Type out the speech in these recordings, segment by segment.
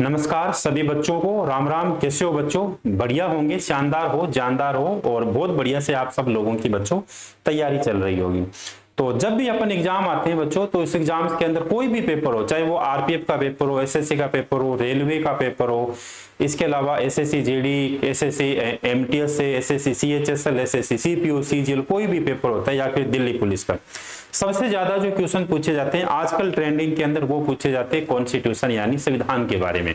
नमस्कार सभी बच्चों को, राम राम। कैसे हो बच्चों? बढ़िया होंगे, शानदार हो, जानदार हो और बहुत बढ़िया से आप सब लोगों की बच्चों तैयारी चल रही होगी। तो जब भी अपन एग्जाम आते हैं बच्चों, तो इस एग्जाम्स के अंदर कोई भी पेपर हो, चाहे वो आरपीएफ का पेपर हो, एसएससी का पेपर हो, रेलवे का पेपर हो, इसके अलावा एसएससी जीडी, एसएससी एमटीएस से, SSC CHSL, SSC CPO, CGL, कोई भी पेपर होता है या फिर दिल्ली पुलिस का, सबसे ज्यादा जो क्वेश्चन पूछे जाते हैं आजकल ट्रेंडिंग के अंदर, वो पूछे जाते हैं कॉन्स्टिट्यूशन यानी संविधान के बारे में।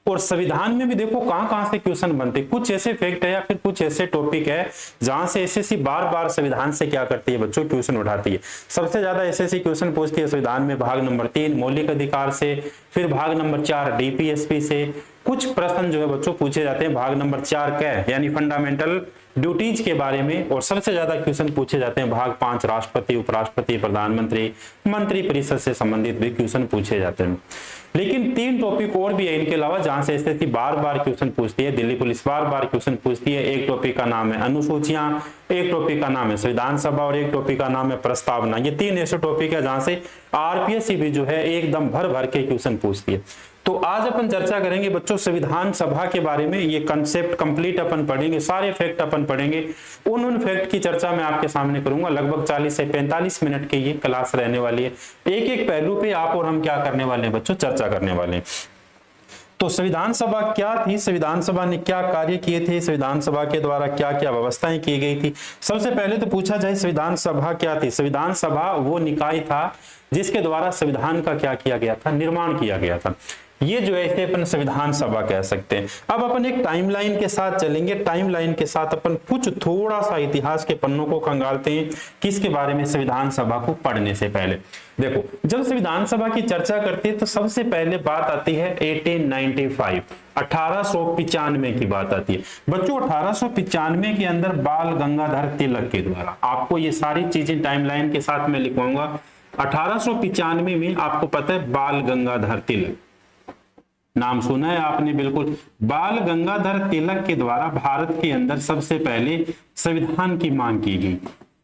और संविधान में भी देखो कहां कहां से क्वेश्चन बनते हैं। कुछ ऐसे फैक्ट है या फिर कुछ ऐसे टॉपिक है जहां से एसएससी बार बार संविधान से क्या करती है बच्चों, क्वेश्चन उठाती है। सबसे ज्यादा एसएससी क्वेश्चन पूछती है संविधान में भाग नंबर 3 मौलिक अधिकार से, फिर भाग नंबर 4 डीपीएसपी से। कुछ प्रश्न जो है बच्चों पूछे जाते हैं भाग नंबर 4 क्या है यानी फंडामेंटल ड्यूटीज के बारे में। और सबसे ज्यादा क्वेश्चन पूछे जाते हैं भाग 5 राष्ट्रपति, उपराष्ट्रपति, प्रधानमंत्री, मंत्री परिषद से संबंधित भी क्वेश्चन पूछे जाते हैं। लेकिन 3 टॉपिक और भी है इनके अलावा जहां से एसएससी बार बार क्वेश्चन पूछती है, दिल्ली पुलिस बार बार क्वेश्चन पूछती है। एक टॉपिक का नाम है अनुसूचियां, एक टॉपिक का नाम है संविधान सभा और एक टॉपिक का नाम है प्रस्तावना। ये 3 ऐसे टॉपिक है जहां से आरपीएससी भी जो है एकदम भर भर के क्वेश्चन पूछती है। तो आज अपन चर्चा करेंगे बच्चों संविधान सभा के बारे में। ये कंसेप्ट कंप्लीट अपन पढ़ेंगे, सारे फैक्ट अपन पढ़ेंगे। उन फैक्ट की चर्चा मैं आपके सामने करूंगा। लगभग 40 से 45 मिनट की ये क्लास रहने वाली है। एक एक पहलू पे आप और हम क्या करने वाले हैं बच्चों, चर्चा करने वाले हैं। तो संविधान सभा क्या थी, संविधान सभा ने क्या कार्य किए थे, संविधान सभा के द्वारा क्या क्या व्यवस्थाएं की गई थी। सबसे पहले तो पूछा जाए संविधान सभा क्या थी। संविधान सभा वो निकाय था जिसके द्वारा संविधान का क्या किया गया था, निर्माण किया गया था। ये जो है इसे अपन संविधान सभा कह सकते हैं। अब अपन एक टाइमलाइन के साथ चलेंगे। टाइमलाइन के साथ अपन कुछ थोड़ा सा इतिहास के पन्नों को खंगालते हैं किसके बारे में, संविधान सभा को पढ़ने से पहले। देखो जब संविधान सभा की चर्चा करते हैं तो सबसे पहले बात आती है 1895 1895 की बात आती है बच्चों। 1895 के अंदर बाल गंगाधर तिलक के द्वारा, आपको ये सारी चीजें टाइमलाइन के साथ में लिखवाऊंगा। 1895 में आपको पता है बाल गंगाधर तिलक, नाम सुना है आपने बिल्कुल। बाल गंगाधर तिलक के द्वारा भारत के अंदर सबसे पहले संविधान की मांग की गई।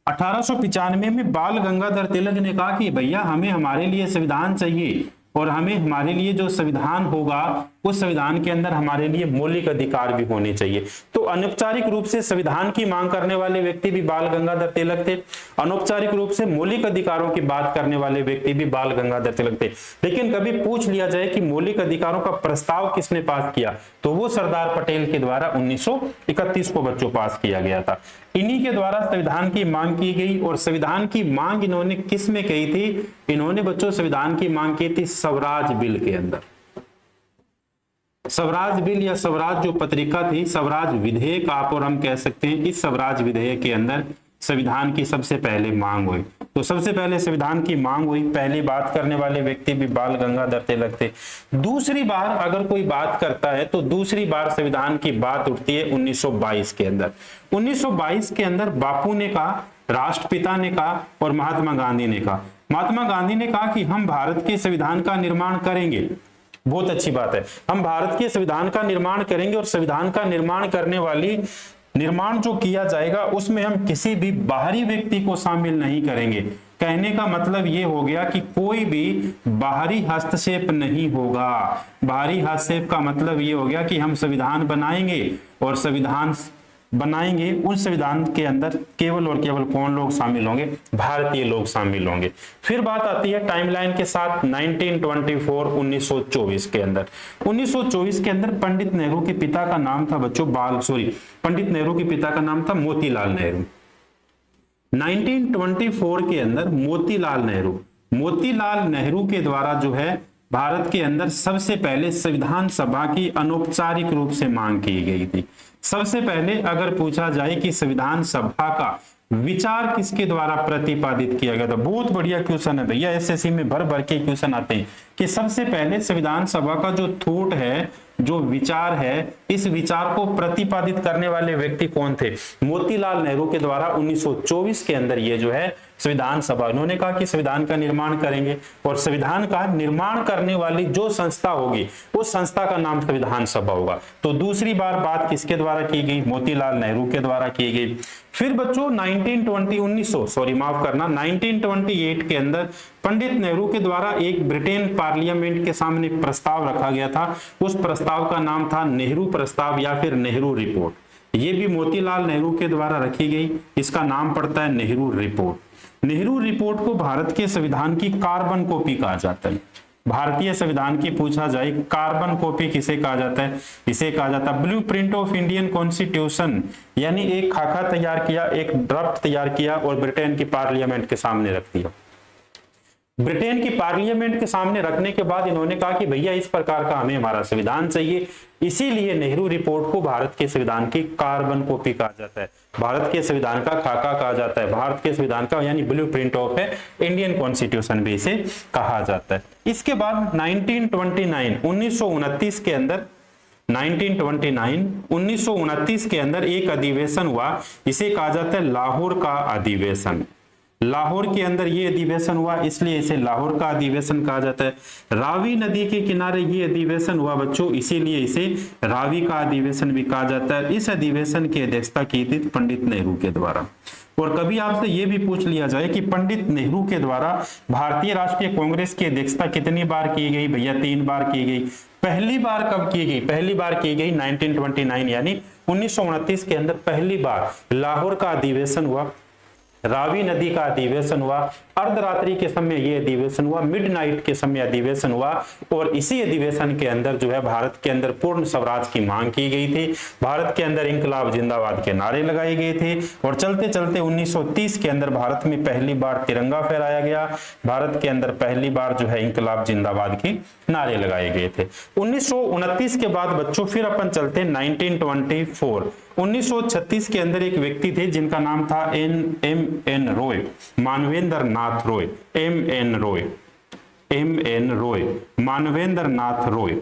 1895 में बाल गंगाधर तिलक ने कहा कि भैया हमें हमारे लिए संविधान चाहिए और हमें हमारे लिए जो संविधान होगा उस संविधान के अंदर हमारे लिए मौलिक अधिकार भी होने चाहिए। तो अनौपचारिक रूप से संविधान की मांग करने वाले व्यक्ति भी बाल गंगाधर तिलक थे, अनौपचारिक रूप से मौलिक अधिकारों की बात करने वाले व्यक्ति भी बाल गंगाधर तिलक थे। लेकिन कभी पूछ लिया जाए कि मौलिक अधिकारों का प्रस्ताव किसने पास किया, तो वो सरदार पटेल के द्वारा 1931 को बच्चों पास किया गया था। इन्हीं के द्वारा संविधान की मांग की गई। और संविधान की मांग इन्होंने किस में कही थी, इन्होंने बच्चों संविधान की मांग की थी स्वराज बिल के अंदर। स्वराज बिल या स्वराज जो पत्रिका थी, स्वराज विधेयक आप और हम कह सकते हैं। इस स्वराज विधेयक के अंदर संविधान की सबसे पहले मांग हुई। तो सबसे पहले संविधान की मांग हुई, पहली बात करने वाले व्यक्ति भी बाल गंगाधर तिलक थे। दूसरी बार अगर कोई बात करता है तो दूसरी बार संविधान की बात उठती है 1922 के अंदर। 1922 के अंदर बापू ने कहा, राष्ट्रपिता ने कहा और महात्मा गांधी ने कहा। महात्मा गांधी ने कहा कि हम भारत के संविधान का निर्माण करेंगे। बहुत अच्छी बात है, हम भारत के संविधान का निर्माण करेंगे और संविधान का निर्माण करने वाली निर्माण जो किया जाएगा उसमें हम किसी भी बाहरी व्यक्ति को शामिल नहीं करेंगे। कहने का मतलब ये हो गया कि कोई भी बाहरी हस्तक्षेप नहीं होगा। बाहरी हस्तक्षेप का मतलब ये हो गया कि हम संविधान बनाएंगे और संविधान बनाएंगे, उस संविधान के अंदर केवल और केवल कौन लोग शामिल होंगे, भारतीय लोग शामिल होंगे। फिर बात आती है टाइमलाइन के साथ 1924 के अंदर। 1924 के अंदर पंडित नेहरू के पिता का नाम था बच्चों पंडित नेहरू के पिता का नाम था मोतीलाल नेहरू। 1924 के अंदर मोतीलाल नेहरू के द्वारा जो है भारत के अंदर सबसे पहले संविधान सभा की अनौपचारिक रूप से मांग की गई थी। सबसे पहले अगर पूछा जाए कि संविधान सभा का विचार किसके द्वारा प्रतिपादित किया गया था, बहुत बढ़िया क्वेश्चन है भैया। एसएससी में भर भर के क्वेश्चन आते हैं कि सबसे पहले संविधान सभा का जो थॉट है जो विचार है, इस विचार को प्रतिपादित करने वाले व्यक्ति कौन थे? मोतीलाल नेहरू के द्वारा 1924 के अंदर ये जो है संविधान सभा, उन्होंने कहा कि संविधान का निर्माण करेंगे और संविधान का निर्माण करने वाली जो संस्था होगी उस संस्था का नाम संविधान सभा होगा। तो दूसरी बार बात किसके द्वारा की गई? मोतीलाल नेहरू के द्वारा की गई। फिर बच्चों 1928 के अंदर पंडित नेहरू के द्वारा एक ब्रिटेन पार्लियामेंट के सामने प्रस्ताव रखा गया था। उस प्रस्ताव का नाम था नेहरू प्रस्ताव या फिर नेहरू रिपोर्ट। ये भी मोतीलाल नेहरू के द्वारा रखी गई, इसका नाम पड़ता है नेहरू रिपोर्ट। नेहरू रिपोर्ट को भारत के संविधान की कार्बन कॉपी कहा जाता है। भारतीय संविधान की पूछा जाए कार्बन कॉपी किसे कहा जाता है? इसे कहा जाता है blue print of Indian constitution, यानी एक खाका तैयार किया, एक ड्राफ्ट तैयार किया और ब्रिटेन की पार्लियामेंट के सामने रख दिया। ब्रिटेन की पार्लियामेंट के सामने रखने के बाद इन्होंने कहा कि भैया इस प्रकार का हमें हमारा संविधान चाहिए, इसीलिए नेहरू रिपोर्ट को भारत के संविधान की कार्बन कॉपी कहा जाता है, भारत के संविधान का खाका कहा जाता है, भारत के संविधान का यानी ब्लू प्रिंट ऑफ है इंडियन कॉन्स्टिट्यूशन भी इसे कहा जाता है। इसके बाद 1929 के अंदर 1929 के अंदर एक अधिवेशन हुआ, इसे कहा जाता है लाहौर का अधिवेशन। लाहौर के अंदर ये अधिवेशन हुआ, इसलिए इसे लाहौर का अधिवेशन कहा जाता है। रावी नदी के किनारे ये अधिवेशन हुआ बच्चों, इसीलिए इसे रावी का अधिवेशन भी कहा जाता है। इस अधिवेशन की अध्यक्षता की थी पंडित नेहरू के द्वारा। और कभी आपसे ये भी पूछ लिया जाए कि पंडित नेहरू के द्वारा भारतीय राष्ट्रीय कांग्रेस की अध्यक्षता कितनी बार की गई? भैया 3 बार की गई। पहली बार कब की गई? पहली बार की गई 1929 यानी 1929 के अंदर पहली बार लाहौर का अधिवेशन हुआ, रावी नदी का अधिवेशन हुआ, अर्धरात्रि के समय यह अधिवेशन हुआ, मिडनाइट के समय अधिवेशन हुआ और इसी अधिवेशन के अंदर जो है भारत के अंदर पूर्ण स्वराज की मांग की गई थी, भारत के अंदर इंकलाब जिंदाबाद के नारे लगाए गए थे और चलते चलते 1930 के अंदर भारत में पहली बार तिरंगा फहराया गया, भारत के अंदर पहली बार जो है इंकलाब जिंदाबाद के नारे लगाए गए थे। 1929 के बाद बच्चों फिर अपन चलते 1924। 1936 के अंदर एक व्यक्ति थे जिनका नाम था एम.एन. रॉय, मानवेंद्र नाथ रॉय, एम.एन. रॉय, मानवेंद्र नाथ रॉय।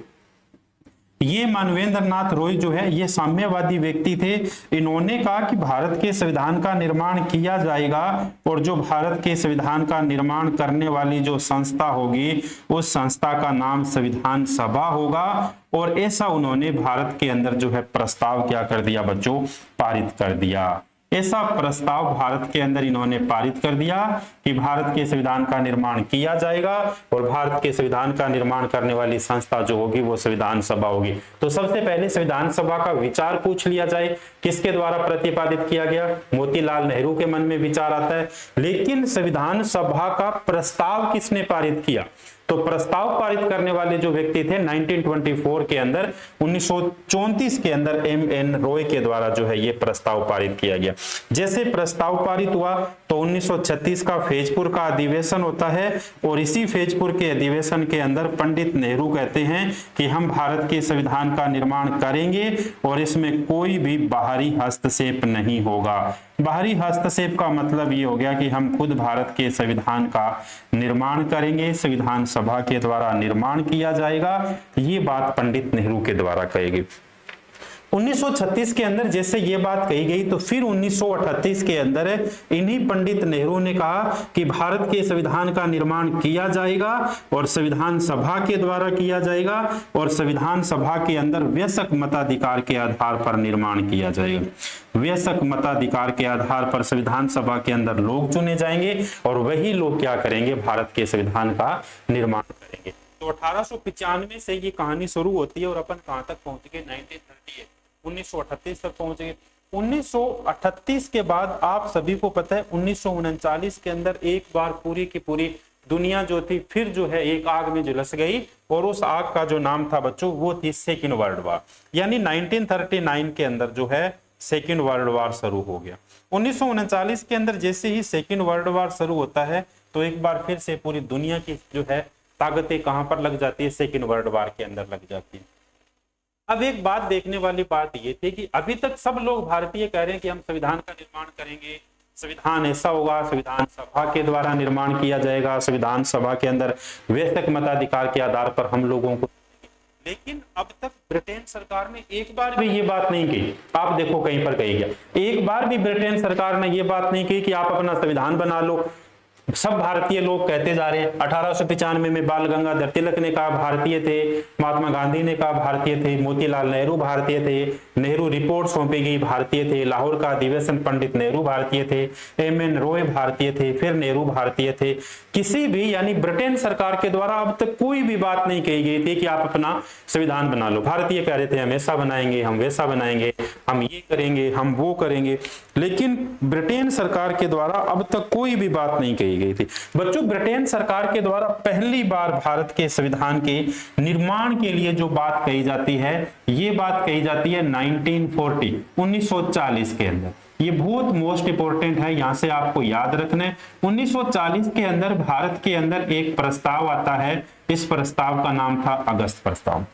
ये मानवेंद्र नाथ रॉय जो है ये साम्यवादी व्यक्ति थे। इन्होंने कहा कि भारत के संविधान का निर्माण किया जाएगा और जो भारत के संविधान का निर्माण करने वाली जो संस्था होगी उस संस्था का नाम संविधान सभा होगा। और ऐसा उन्होंने भारत के अंदर जो है प्रस्ताव क्या कर दिया बच्चों? पारित कर दिया। ऐसा प्रस्ताव भारत के अंदर इन्होंने पारित कर दिया कि भारत के संविधान का निर्माण किया जाएगा और भारत के संविधान का निर्माण करने वाली संस्था जो होगी वो संविधान सभा होगी। तो सबसे पहले संविधान सभा का विचार पूछ लिया जाए, किसके द्वारा प्रतिपादित किया गया? मोतीलाल नेहरू के मन में विचार आता है, लेकिन संविधान सभा का प्रस्ताव किसने पारित किया? तो प्रस्ताव पारित करने वाले जो व्यक्ति थे 1924 के अंदर 1934 के अंदर एम.एन. रॉय के द्वारा जो है ये प्रस्ताव पारित किया गया। जैसे प्रस्ताव पारित हुआ तो 1936 का फैजपुर का अधिवेशन होता है और इसी फैजपुर के अधिवेशन के अंदर पंडित नेहरू कहते हैं कि हम भारत के संविधान का निर्माण करेंगे और इसमें कोई भी बाहरी हस्तक्षेप नहीं होगा। बाहरी हस्तक्षेप का मतलब ये हो गया कि हम खुद भारत के संविधान का निर्माण करेंगे, संविधान सभा के द्वारा निर्माण किया जाएगा। ये बात पंडित नेहरू के द्वारा कही गई। 1936 के अंदर जैसे ये बात कही गई तो फिर 1938 के अंदर इन्हीं पंडित नेहरू ने कहा कि भारत के संविधान का निर्माण किया जाएगा और संविधान सभा के द्वारा किया जाएगा और संविधान सभा के अंदर वयस्क मताधिकार के आधार पर निर्माण किया जाएगा। वयस्क मताधिकार के आधार पर संविधान सभा के अंदर लोग चुने जाएंगे और वही लोग क्या करेंगे? भारत के संविधान का निर्माण करेंगे। तो 1895 से ये कहानी शुरू होती है और अपन कहां तक पहुंच गए? 1938 1938 तक पहुंच गए। 1938 के बाद आप सभी को पता है 1939 के अंदर एक बार पूरी की पूरी दुनिया जो थी फिर जो है एक आग में झुलस गई और उस आग का जो नाम था बच्चों वो थी सेकेंड वर्ल्ड वार। यानी 1939 के अंदर जो है सेकेंड वर्ल्ड वार शुरू हो गया। 1939 के अंदर जैसे ही सेकेंड वर्ल्ड वार शुरू होता है तो एक बार फिर से पूरी दुनिया की जो है ताकतें कहां पर लग जाती है? सेकेंड वर्ल्ड वार के अंदर लग जाती है। अब एक बात देखने वाली बात ये थी कि अभी तक सब लोग भारतीय कह रहे हैं कि हम संविधान का निर्माण करेंगे, संविधान ऐसा होगा, संविधान सभा के द्वारा निर्माण किया जाएगा, संविधान सभा के अंदर वयस्क मताधिकार के आधार पर हम लोगों को लेकिन अब तक ब्रिटेन सरकार ने एक बार भी ये बात नहीं की, आप देखो कहीं पर कही गया, एक बार भी ब्रिटेन सरकार ने ये बात नहीं की कि आप अपना संविधान बना लो। सब भारतीय लोग कहते जा रहे हैं। 1895 में बाल गंगाधर तिलक ने कहा भारतीय थे, महात्मा गांधी ने कहा भारतीय थे, मोतीलाल नेहरू भारतीय थे, नेहरू रिपोर्ट सौंपी गई भारतीय थे, लाहौर का अधिवेशन पंडित नेहरू भारतीय थे, एम.एन. रॉय भारतीय थे, फिर नेहरू भारतीय थे। किसी भी यानी ब्रिटेन सरकार के द्वारा अब तक कोई भी बात नहीं कही गई थी कि आप अपना संविधान बना लो। भारतीय कह रहे थे हम ऐसा बनाएंगे, हम वैसा बनाएंगे, हम ये करेंगे, हम वो करेंगे, लेकिन ब्रिटेन सरकार के द्वारा अब तक कोई भी बात नहीं कही गई थी। बच्चों, ब्रिटेन सरकार के द्वारा पहली बार भारत के संविधान के निर्माण के लिए जो बात कही जाती है, ये बात कही जाती है 1940 के अंदर। ये बहुत मोस्ट इंपोर्टेंट है, यहां से आपको याद रखना है। 1940 के अंदर भारत के अंदर एक प्रस्ताव आता है, इस प्रस्ताव का नाम था अगस्त प्रस्ताव।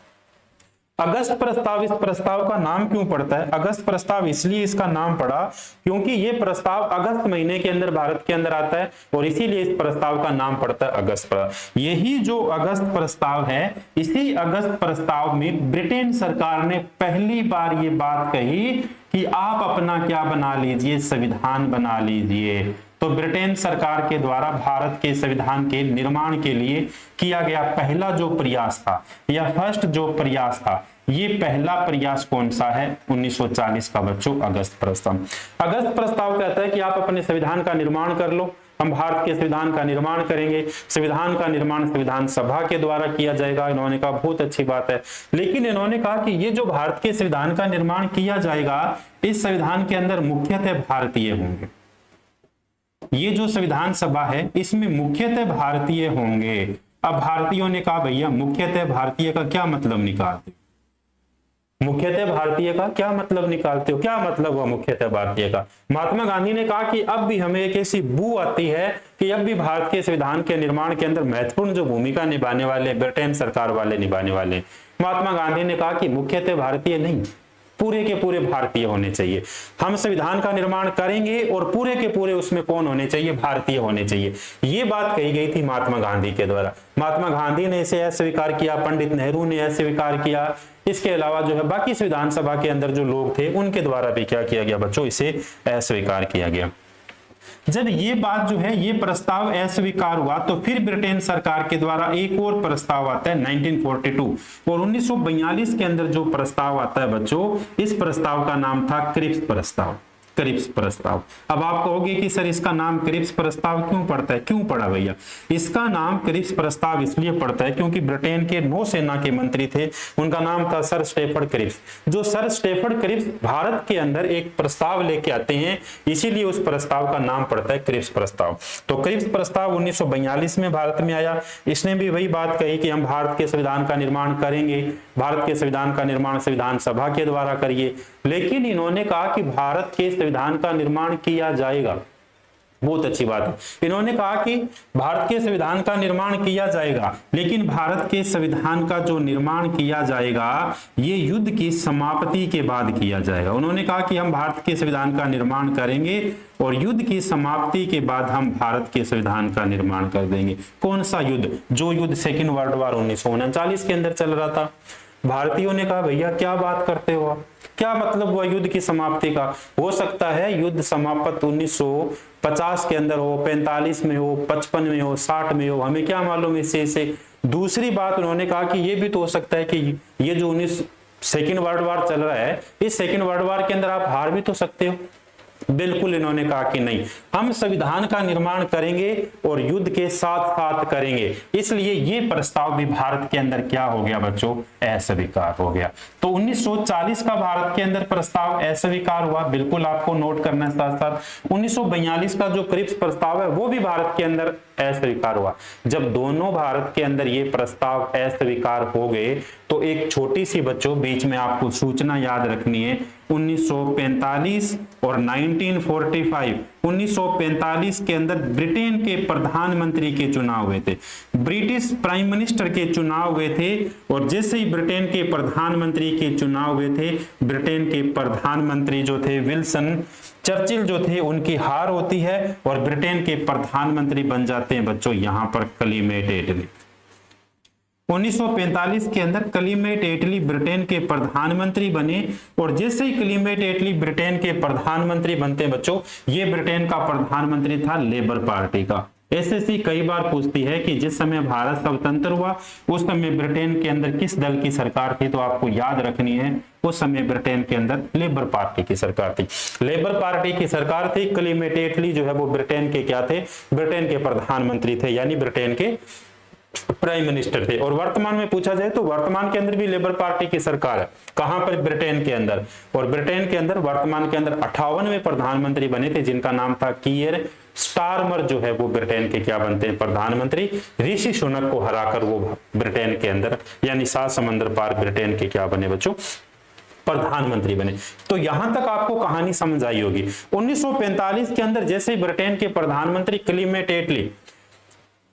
अगस्त प्रस्ताव, इस प्रस्ताव का नाम क्यों पड़ता है अगस्त प्रस्ताव? इसलिए इसका नाम पड़ा क्योंकि ये प्रस्ताव अगस्त महीने के अंदर भारत के अंदर आता है और इसीलिए इस प्रस्ताव का नाम पड़ता है अगस्त प्रस्ताव। यही जो अगस्त प्रस्ताव है, इसी अगस्त प्रस्ताव में ब्रिटेन सरकार ने पहली बार ये बात कही कि आप अपना क्या बना लीजिए, संविधान बना लीजिए। तो ब्रिटेन सरकार के द्वारा भारत के संविधान के निर्माण के लिए किया गया पहला जो प्रयास था, या फर्स्ट जो प्रयास था, ये पहला प्रयास कौन सा है? 1940 का बच्चों अगस्त प्रस्ताव। अगस्त प्रस्ताव कहता है कि आप अपने संविधान का निर्माण कर लो, हम भारत के संविधान का निर्माण करेंगे। संविधान का निर्माण संविधान सभा के द्वारा किया जाएगा। इन्होंने कहा बहुत अच्छी बात है, लेकिन इन्होंने कहा कि ये जो भारत के संविधान का निर्माण किया जाएगा, इस संविधान के अंदर मुख्यतः भारतीय होंगे। ये जो संविधान सभा है, इसमें मुख्यतः भारतीय होंगे। अब भारतीयों ने कहा भैया मुख्यतः भारतीय का क्या मतलब निकालते हो? मुख्यतः भारतीय का क्या मतलब निकालते हो? क्या मतलब हुआ मुख्यतः भारतीय का? महात्मा गांधी ने कहा कि अब भी हमें एक ऐसी बू आती है कि अब भी भारत के संविधान के निर्माण के अंदर महत्वपूर्ण जो भूमिका निभाने वाले ब्रिटेन सरकार वाले निभाने वाले। महात्मा गांधी ने कहा कि मुख्यतः भारतीय नहीं, पूरे के पूरे भारतीय होने चाहिए। हम संविधान का निर्माण करेंगे और पूरे के पूरे उसमें कौन होने चाहिए? भारतीय होने चाहिए। ये बात कही गई थी महात्मा गांधी के द्वारा। महात्मा गांधी ने इसे अस्वीकार किया, पंडित नेहरू ने अस्वीकार किया। इसके अलावा जो है बाकी संविधान सभा के अंदर जो लोग थे, उनके द्वारा भी क्या किया गया बच्चों? इसे अस्वीकार किया गया। जब ये बात जो है, ये प्रस्ताव अस्वीकार हुआ, तो फिर ब्रिटेन सरकार के द्वारा एक और प्रस्ताव आता है 1942 और 1942 के अंदर जो प्रस्ताव आता है बच्चों, इस प्रस्ताव का नाम था क्रिप्स प्रस्ताव। क्रिप्स प्रस्ताव। अब आप कहोगे कि सर इसका नाम क्रिप्स प्रस्ताव क्यों पड़ता है? क्यों पड़ा भैया? इसका नाम क्रिप्स प्रस्ताव इसलिए पड़ता है क्योंकि ब्रिटेन के नौसेना के मंत्री थे, उनका नाम था सर स्टैफर्ड क्रिप्स। जो सर स्टैफर्ड क्रिप्स भारत के अंदर एक प्रस्ताव लेके आते हैं, इसीलिए उस प्रस्ताव का नाम पड़ता है क्रिप्स प्रस्ताव। तो क्रिप्स प्रस्ताव 1942 में भारत में आया। इसने भी वही बात कही कि हम भारत के संविधान का निर्माण करेंगे, भारत के संविधान का निर्माण संविधान सभा के द्वारा करिए। लेकिन इन्होंने कहा कि भारत के संविधान का निर्माण किया जाएगा। बहुत अच्छी बात है। इन्होंने कहा कि भारत के संविधान का निर्माण किया जाएगा, लेकिन भारत के संविधान का जो निर्माण किया जाएगा, ये युद्ध की समाप्ति के बाद किया जाएगा। उन्होंने कहा कि हम भारत के संविधान का निर्माण करेंगे और युद्ध की समाप्ति के बाद हम भारत के संविधान का निर्माण कर देंगे। कौन सा युद्ध? जो युद्ध सेकेंड वर्ल्ड वॉर 1939 के अंदर चल रहा था। भारतीयों ने कहा भैया क्या बात करते हो आप? क्या मतलब हुआ युद्ध की समाप्ति का? हो सकता है युद्ध समाप्त 1950 के अंदर हो, 45 में हो, 55 में हो, 60 में हो, हमें क्या मालूम इससे। दूसरी बात उन्होंने कहा कि ये भी तो हो सकता है कि ये जो सेकेंड वर्ल्ड वॉर चल रहा है, इस सेकेंड वर्ल्ड वॉर के अंदर आप हार भी तो सकते हो। बिल्कुल इन्होंने कहा कि नहीं, हम संविधान का निर्माण करेंगे और युद्ध के साथ साथ करेंगे। इसलिए ये प्रस्ताव भी भारत के अंदर क्या हो गया बच्चों? अस्वीकार हो गया। तो 1940 का भारत के अंदर प्रस्ताव अस्वीकार हुआ, बिल्कुल आपको नोट करना है। साथ साथ 1942 का जो क्रिप्स प्रस्ताव है, वो भी भारत के अंदर अस्वीकार हुआ। जब दोनों भारत के अंदर ये प्रस्ताव अस्वीकार हो गए, तो एक छोटी सी बच्चों बीच में आपको सूचना याद रखनी है। 1945 और 1945, 1945 के अंदर ब्रिटेन के प्रधानमंत्री के चुनाव हुए थे, ब्रिटिश प्राइम मिनिस्टर के चुनाव हुए थे। और जैसे ही ब्रिटेन के प्रधानमंत्री के चुनाव हुए थे, ब्रिटेन के प्रधानमंत्री जो थे विल्सन चर्चिल जो थे, उनकी हार होती है और ब्रिटेन के प्रधानमंत्री बन जाते हैं बच्चों यहां पर क्लेमेंट एटली। 1945 के अंदर क्लीमेट एटली ब्रिटेन के प्रधानमंत्री बने, और जैसे ही क्लीमेट एटली ब्रिटेन के प्रधानमंत्री बनते हैं बच्चों, ये ब्रिटेन का प्रधानमंत्री था लेबर पार्टी का। एसएससी कई बार पूछती है कि जिस समय भारत स्वतंत्र हुआ उस समय ब्रिटेन के अंदर किस दल की सरकार थी, तो आपको याद रखनी है उस समय ब्रिटेन के अंदर लेबर पार्टी की सरकार थी। लेबर पार्टी की सरकार थी। क्लीमेट एटली जो है वो ब्रिटेन के क्या थे, ब्रिटेन के प्रधानमंत्री थे, यानी ब्रिटेन के प्राइम मिनिस्टर थे। और वर्तमान में पूछा जाए तो वर्तमान के अंदर भी लेबर पार्टी की सरकार है। कहां पर, ब्रिटेन के अंदर। और ब्रिटेन के अंदर वर्तमान के अंदर 58वें प्रधानमंत्री बने थे, जिनका नाम था कीयर स्टारमर, जो है वो ब्रिटेन के क्या बनते हैं, प्रधानमंत्री। ऋषि सुनक को हराकर वो ब्रिटेन के अंदर यानी 7 समंदर पार ब्रिटेन के क्या बने बच्चों, प्रधानमंत्री बने। तो यहां तक आपको कहानी समझ आई होगी। 1945 के अंदर जैसे ही ब्रिटेन के प्रधानमंत्री क्लीमेट एटली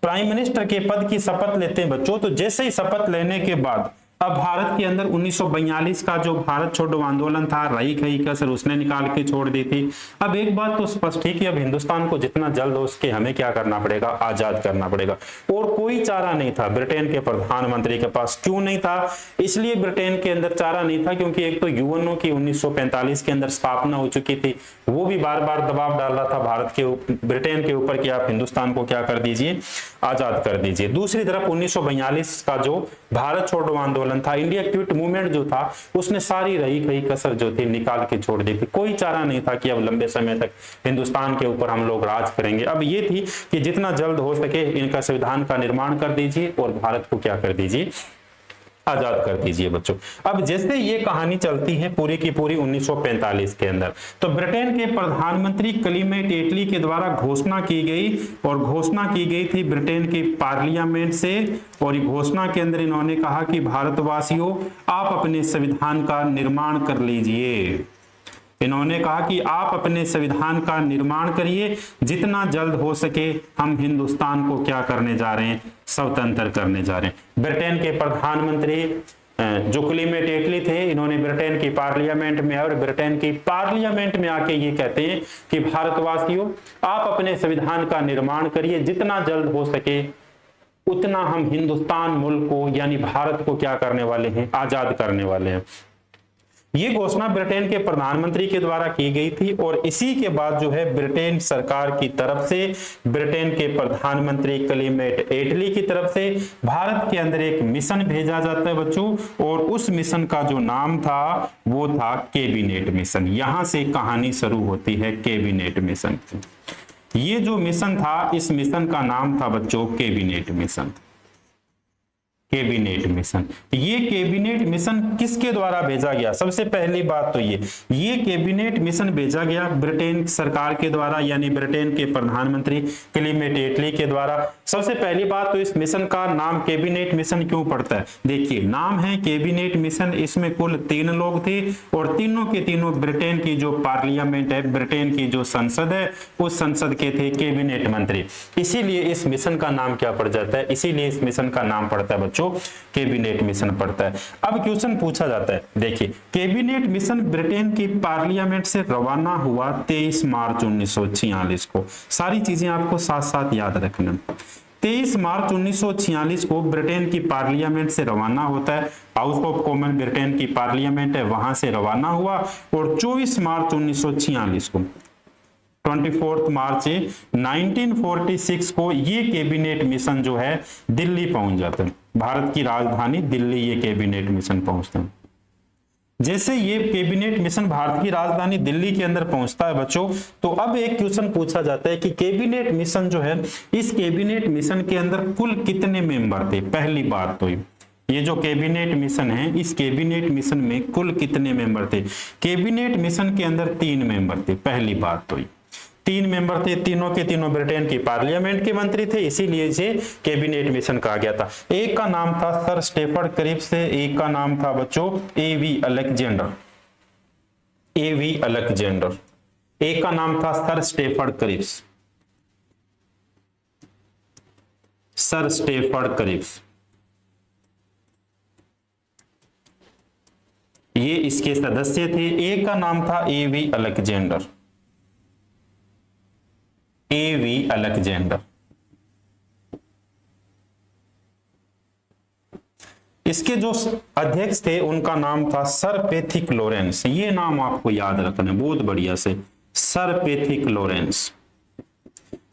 प्राइम मिनिस्टर के पद की शपथ लेते हैं बच्चों, तो जैसे ही शपथ लेने के बाद अब भारत के अंदर 1942 का जो भारत छोड़ो आंदोलन था, रही खई कसर उसने निकाल के छोड़ दी थी। अब एक बात तो स्पष्ट है कि अब हिंदुस्तान को जितना जल्द हो सके हमें क्या करना पड़ेगा, आजाद करना पड़ेगा। और कोई चारा नहीं था ब्रिटेन के प्रधानमंत्री के पास। क्यों नहीं था? इसलिए ब्रिटेन के अंदर चारा नहीं था क्योंकि एक तो यूएनओ की 1945 के अंदर स्थापना हो चुकी थी, वो भी बार बार दबाव डाल रहा था भारत के ब्रिटेन के ऊपर कि आप हिंदुस्तान को क्या कर दीजिए, आजाद कर दीजिए। दूसरी तरफ 1942 का जो भारत छोड़ो आंदोलन था, इंडिया क्विट मूवमेंट जो था, उसने सारी रही खई कसर जो थी निकाल के छोड़ दी थी। कोई चारा नहीं था कि अब लंबे समय तक हिंदुस्तान के ऊपर हम लोग राज करेंगे। अब ये थी कि जितना जल्द हो सके इनका संविधान का निर्माण कर दीजिए और भारत को क्या कर दीजिए, आजाद कर दीजिए बच्चों। अब जैसे ये कहानी चलती है पूरी की पूरी 1945 के अंदर, तो ब्रिटेन के प्रधानमंत्री क्लीमेट एटली के द्वारा घोषणा की गई, और घोषणा की गई थी ब्रिटेन के पार्लियामेंट से। और घोषणा के अंदर इन्होंने कहा कि भारतवासियों आप अपने संविधान का निर्माण कर लीजिए। इन्होंने कहा कि आप अपने संविधान का निर्माण करिए, जितना जल्द हो सके हम हिंदुस्तान को क्या करने जा रहे हैं, स्वतंत्र करने जा रहे हैं। ब्रिटेन के प्रधानमंत्री जो क्लीमेट एटली थे, इन्होंने ब्रिटेन की पार्लियामेंट में और ब्रिटेन की पार्लियामेंट में आके ये कहते हैं कि भारतवासियों आप अपने संविधान का निर्माण करिए, जितना जल्द हो सके उतना हम हिंदुस्तान मुल्क को यानी भारत को क्या करने वाले हैं, आजाद करने वाले हैं। ये घोषणा ब्रिटेन के प्रधानमंत्री के द्वारा की गई थी। और इसी के बाद जो है ब्रिटेन सरकार की तरफ से, ब्रिटेन के प्रधानमंत्री क्लीमेट एटली की तरफ से भारत के अंदर एक मिशन भेजा जाता है बच्चों, और उस मिशन का जो नाम था वो था कैबिनेट मिशन। यहां से कहानी शुरू होती है कैबिनेट मिशन की। ये जो मिशन था, इस मिशन का नाम था बच्चों कैबिनेट मिशन। कैबिनेट मिशन, ये कैबिनेट मिशन किसके द्वारा भेजा गया? सबसे पहली बात तो ये कैबिनेट मिशन भेजा गया ब्रिटेन सरकार के द्वारा, यानी ब्रिटेन के प्रधानमंत्री क्लीमेट एटली के द्वारा। सबसे पहली बात तो इस मिशन का नाम कैबिनेट मिशन क्यों पड़ता है? देखिए नाम है कैबिनेट मिशन, इसमें कुल 3 लोग थे और तीनों के तीनों ब्रिटेन की जो पार्लियामेंट है, ब्रिटेन की जो संसद है, उस संसद के थे कैबिनेट मंत्री। इसीलिए इस मिशन का नाम क्या पड़ जाता है, इसीलिए इस मिशन का नाम पड़ता है बच्चों कैबिनेट मिशन पड़ता है। अब क्वेश्चन पूछा जाता है, देखिए कैबिनेट मिशन ब्रिटेन की पार्लियामेंट से रवाना हुआ 23 मार्च 1946 को। सारी चीजें आपको साथ साथ याद रखना। 23 मार्च 1946 को ब्रिटेन की पार्लियामेंट से रवाना होता है, हाउस ऑफ कॉमन ब्रिटेन की पार्लियामेंट है, वहां से रवाना हुआ। और 24 मार्च 1946 को 24 मार्च 1946 को ये कैबिनेट मिशन जो है दिल्ली पहुंच जाते हैं। भारत की राजधानी दिल्ली ये कैबिनेट मिशन पहुंचते हैं। जैसे ये कैबिनेट मिशन भारत की राजधानी दिल्ली के अंदर पहुंचता है बच्चों, तो अब एक क्वेश्चन पूछा जाता है कि कैबिनेट मिशन जो है, इस कैबिनेट मिशन के अंदर कुल कितने मेंबर थे? पहली बात तो ये जो कैबिनेट मिशन है, इस कैबिनेट मिशन में कुल कितने मेंबर थे? कैबिनेट मिशन के अंदर 3 मेंबर थे। पहली बात तो 3 मेंबर थे, तीनों के तीनों ब्रिटेन की पार्लियामेंट के मंत्री थे, इसीलिए इसे कैबिनेट मिशन कहा गया था। एक का नाम था सर स्टेफर्ड क्रिप्स, एक का नाम था बच्चों एवी अलेक्जेंडर। एवी अलेक्जेंडर, एक का नाम था sir Stafford Cripps. Sir Stafford Cripps ये इसके सदस्य थे। एक का नाम था एवी अलेक्जेंडर। एवी अलेक्जेंडर, इसके जो अध्यक्ष थे उनका नाम था सर पैथिक लॉरेंस। ये नाम आपको याद रखना है बहुत बढ़िया से, सर पैथिक लॉरेंस।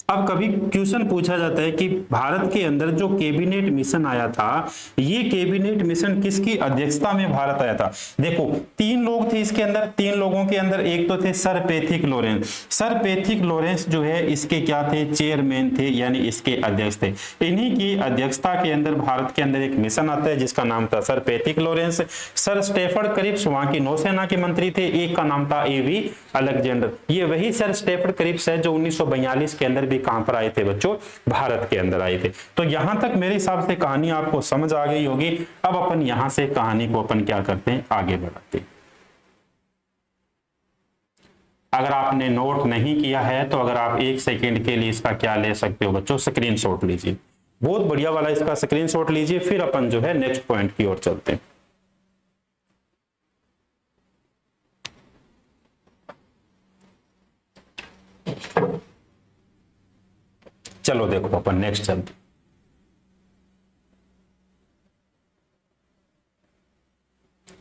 अब कभी क्वेश्चन पूछा जाता है कि भारत के अंदर जो कैबिनेट मिशन आया था, ये कैबिनेट मिशन किसकी अध्यक्षता में भारत आया था? देखो 3 लोग थे इसके अंदर, 3 लोगों के अंदर एक तो थे sir Pethick Lawrence. Sir Pethick Lawrence जो है इसके क्या थे? चेयरमैन थे, यानी इसके अध्यक्ष थे। इन्हीं की अध्यक्षता के अंदर भारत के अंदर एक मिशन आता है जिसका नाम था sir Pethick Lawrence. Sir Stafford Cripps वहां की नौसेना के मंत्री थे, एक का नाम था एवी अलेक्जेंडर। ये वही सर स्टेफर्ड क्रिप्स है जो 1942 के अंदर कहां पर आए थे बच्चों? भारत के अंदर आए थे। तो यहां तक मेरे हिसाब से कहानी आपको समझ आ गई होगी। अब अपन यहां से कहानी को अपन क्या करते हैं? आगे बढ़ाते हैं। अगर आपने नोट नहीं किया है तो अगर आप 1 सेकेंड के लिए इसका क्या ले सकते हो बच्चों? स्क्रीनशॉट लीजिए, बहुत बढ़िया वाला इसका स्क्रीनशॉट लीजिए, फिर अपन जो है नेक्स्ट पॉइंट की ओर चलते हैं। चलो देखो अपन नेक्स्ट चलते।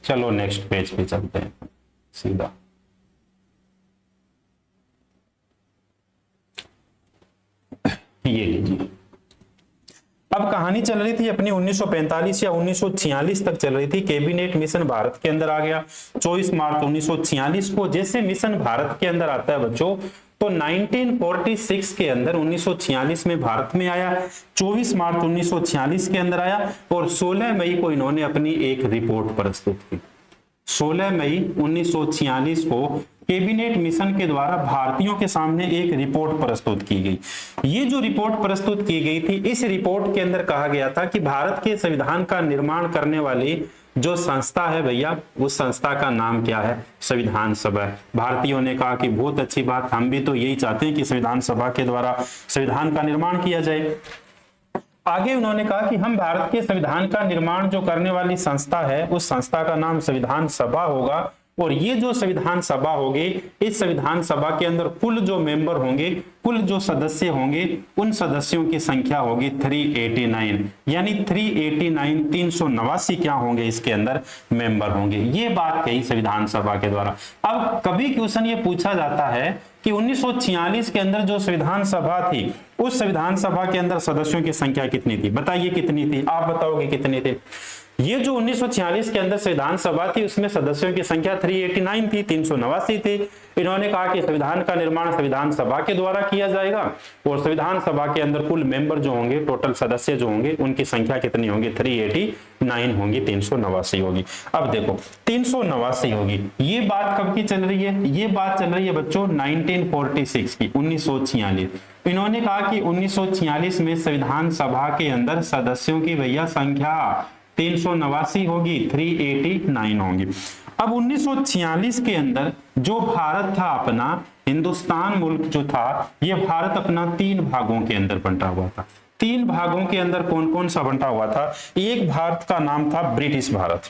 चलो नेक्स्ट पेज पे चलते हैं सीधा। ये लीजिए, अब कहानी चल रही थी अपनी 1945 या 1946 तक चल रही थी। कैबिनेट मिशन भारत के अंदर आ गया 24 मार्च 1946 को। जैसे मिशन भारत के अंदर आता है बच्चों, तो 1946 के अंदर 1946 में भारत में आया, 24 मार्च 1946 के अंदर आया और 16 मई को इन्होंने अपनी एक रिपोर्ट प्रस्तुत की। 16 मई 1946 को कैबिनेट मिशन के द्वारा भारतीयों के सामने एक रिपोर्ट प्रस्तुत की गई। ये जो रिपोर्ट प्रस्तुत की गई थी, इस रिपोर्ट के अंदर कहा गया था कि भारत के संविधान का निर्माण करने वाली जो संस्था है भैया, उस संस्था का नाम क्या है? संविधान सभा। भारतीयों ने कहा कि बहुत अच्छी बात, हम भी तो यही चाहते हैं कि संविधान सभा के द्वारा संविधान का निर्माण किया जाए। आगे उन्होंने कहा कि हम भारत के संविधान का निर्माण जो करने वाली संस्था है, उस संस्था का नाम संविधान सभा होगा। और ये जो संविधान सभा होगी, इस संविधान सभा के अंदर कुल जो मेंबर होंगे, कुल जो सदस्य होंगे, उन सदस्यों की संख्या होगी 389, यानी 389 389 क्या होंगे? इसके अंदर मेंबर होंगे। ये बात कही संविधान सभा के द्वारा। अब कभी क्वेश्चन ये पूछा जाता है कि 1946 के अंदर जो संविधान सभा थी, उस संविधान सभा के अंदर सदस्यों की संख्या कितनी थी? बताइए कितनी थी? आप बताओगे कितनी थी? ये जो 1946 के अंदर संविधान सभा थी, उसमें सदस्यों की संख्या 389 थी, 389 थी। इन्होंने कहा कि संविधान का निर्माण संविधान सभा के द्वारा किया जाएगा और संविधान सभा के अंदर कुल मेंबर जो होंगे, टोटल सदस्य जो होंगे, उनकी संख्या कितनी होगी? 389 होंगी, 389 होगी। अब देखो 389 होगी, ये बात कब की चल रही है? ये बात चल रही है बच्चों 1946 की, 1946। इन्होंने कहा कि 1946 में संविधान सभा के अंदर सदस्यों की भैया संख्या 389 होगी, 389 होगी। अब 1946 के अंदर जो भारत था अपना, हिंदुस्तान मुल्क जो था, ये भारत अपना 3 भागों के अंदर बंटा हुआ था। 3 भागों के अंदर कौन कौन सा बंटा हुआ था? एक भारत का नाम था ब्रिटिश भारत,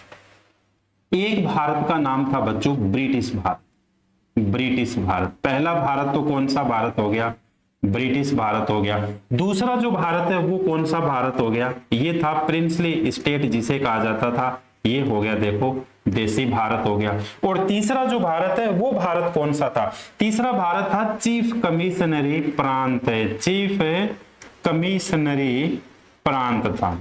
एक भारत का नाम था बच्चों ब्रिटिश भारत। ब्रिटिश भारत, पहला भारत तो कौन सा भारत हो गया? ब्रिटिश भारत हो गया। दूसरा जो भारत है वो कौन सा भारत हो गया? ये था प्रिंसली स्टेट जिसे कहा जाता था, ये हो गया देखो देसी भारत हो गया। और तीसरा जो भारत है वो भारत कौन सा था? तीसरा भारत था चीफ कमिश्नरी प्रांत, चीफ कमिश्नरी प्रांत था,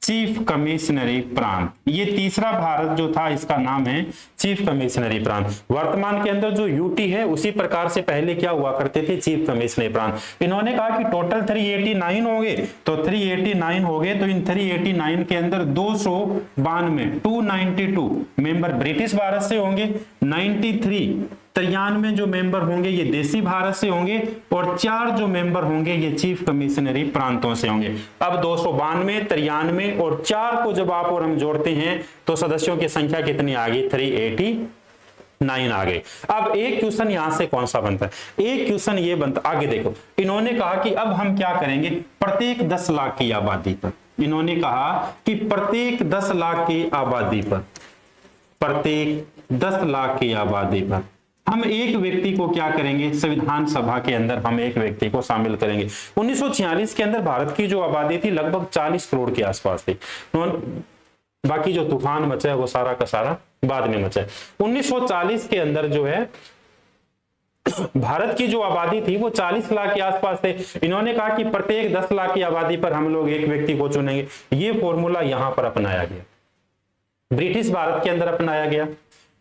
चीफ कमिश्नरी प्रांत। ये तीसरा भारत जो था इसका नाम है चीफ कमिश्नरी प्रांत। वर्तमान के अंदर जो यूटी है उसी प्रकार से पहले क्या हुआ करते थे? चीफ कमिश्नरी प्रांत। इन्होंने कहा कि टोटल 389 होंगे, तो 389 हो गए, तो इन 389 के अंदर 292 मेंबर ब्रिटिश भारत से होंगे, 93 जो मेंबर होंगे ये देसी भारत से होंगे और 4 जो मेंबर होंगे ये चीफ कमिश्नरी प्रांतों से होंगे। अब 292, 93 और 4 को जब आप और हम जोड़ते हैं तो सदस्यों की संख्या कितनी आ गई? 389 आ गई। अब एक क्वेश्चन यहां से कौन सा बनता है? एक क्वेश्चन ये बनता, आगे देखो, इन्होंने कहा कि अब हम क्या करेंगे? प्रत्येक 10 लाख की आबादी पर, इन्होंने कहा कि प्रत्येक 10 लाख की आबादी पर, प्रत्येक 10 लाख की आबादी पर हम एक व्यक्ति को क्या करेंगे? संविधान सभा के अंदर हम एक व्यक्ति को शामिल करेंगे। 1946 के अंदर भारत की जो आबादी थी लगभग 40 करोड़ के आसपास थी। बाकी जो तूफान मचा है वो सारा का सारा बाद में मचा है। 1940 के अंदर जो है भारत की जो आबादी थी वो 40 लाख के आसपास थे। इन्होंने कहा कि प्रत्येक 10 लाख की आबादी पर हम लोग एक व्यक्ति को चुनेंगे। ये फॉर्मूला यहां पर अपनाया गया, ब्रिटिश भारत के अंदर अपनाया गया।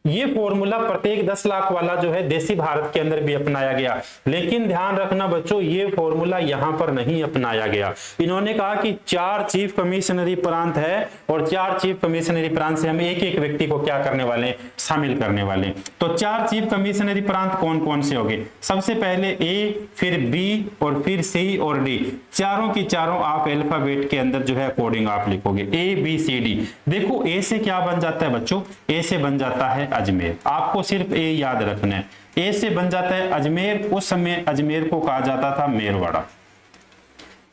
ये फॉर्मूला प्रत्येक 10 लाख वाला जो है देसी भारत के अंदर भी अपनाया गया। लेकिन ध्यान रखना बच्चों, ये फॉर्मूला यहां पर नहीं अपनाया गया। इन्होंने कहा कि 4 चीफ कमिश्नरी प्रांत है और 4 चीफ कमिश्नरी प्रांत से हम एक एक व्यक्ति को क्या करने वाले, शामिल करने वाले। तो 4 चीफ कमिश्नरी प्रांत कौन कौन से होंगे? सबसे पहले ए, फिर बी और फिर सी और डी। चारों की चारों आप अल्फाबेट के अंदर जो है अकॉर्डिंग आप लिखोगे ए बी सी डी। देखो ए से क्या बन जाता है बच्चों? ए से बन जाता है अजमेर। आपको सिर्फ ए याद रखना है। ए से बन जाता है अजमेर। उस समय अजमेर को कहा जाता था मेरवाड़ा,